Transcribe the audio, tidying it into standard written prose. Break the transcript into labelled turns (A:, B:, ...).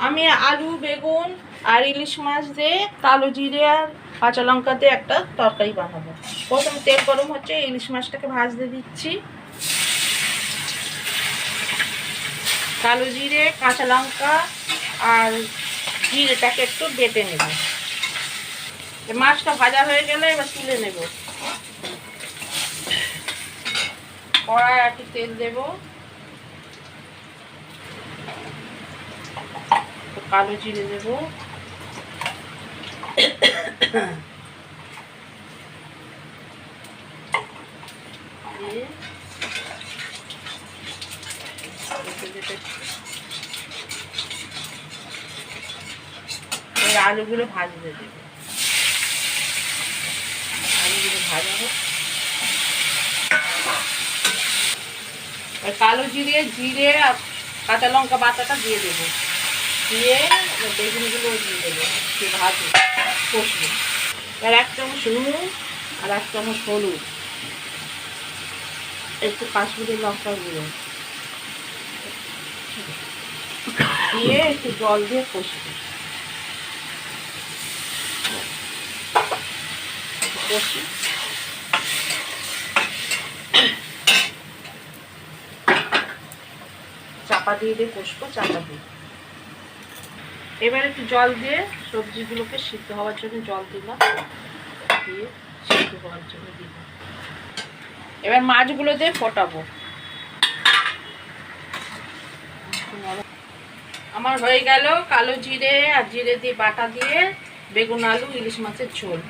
A: আমি আলু বেগুন আর ইলিশ মাছ দিয়ে কালো জিরে আর কাঁচা লঙ্কা দিয়ে একটা তরকারি বানাবো। প্রথমে তেল গরম হচ্ছে, ইলিশ মাছটাকে ভাজতে দিচ্ছি। কালো জিরে কাঁচা লঙ্কা আর জিরেটাকে একটু বেটে নেব। মাছটা ভাজা হয়ে গেলে এবার তুলে নেব। কড়ায় একটু তেল দেব, কালো জিরে দেব, আলুগুলো ভাজতে দেব। আলুগুলো ভাজা হোক। কালো জিরে জিরে আর কাঁচা লঙ্কা বাটাটা দিয়ে দেবো, দিয়ে বেগুনগুলো দিয়ে দেবো, ভাজবো কষবো। আর 1 চামচ নুন আর 1 চামচ হলুদ, একটু কাশ্মীরি লঙ্কা গুঁড়ো দিয়ে একটু জল দিয়ে কষবো। কষি চাপা দিয়ে কষবো, চাপা দিয়ে। এবার একটু জল দিয়ে সবজিগুলোকে সিদ্ধ হওয়ার জন্য জল দিলাম, দিয়ে সিদ্ধ হওয়ার জন্য দিলাম। এবার মাছগুলো দিয়ে ফোটাবো। আমার হয়ে গেল কালো জিরে আর জিরে দিয়ে বাটা দিয়ে বেগুন আলু ইলিশ মাছের ঝোল।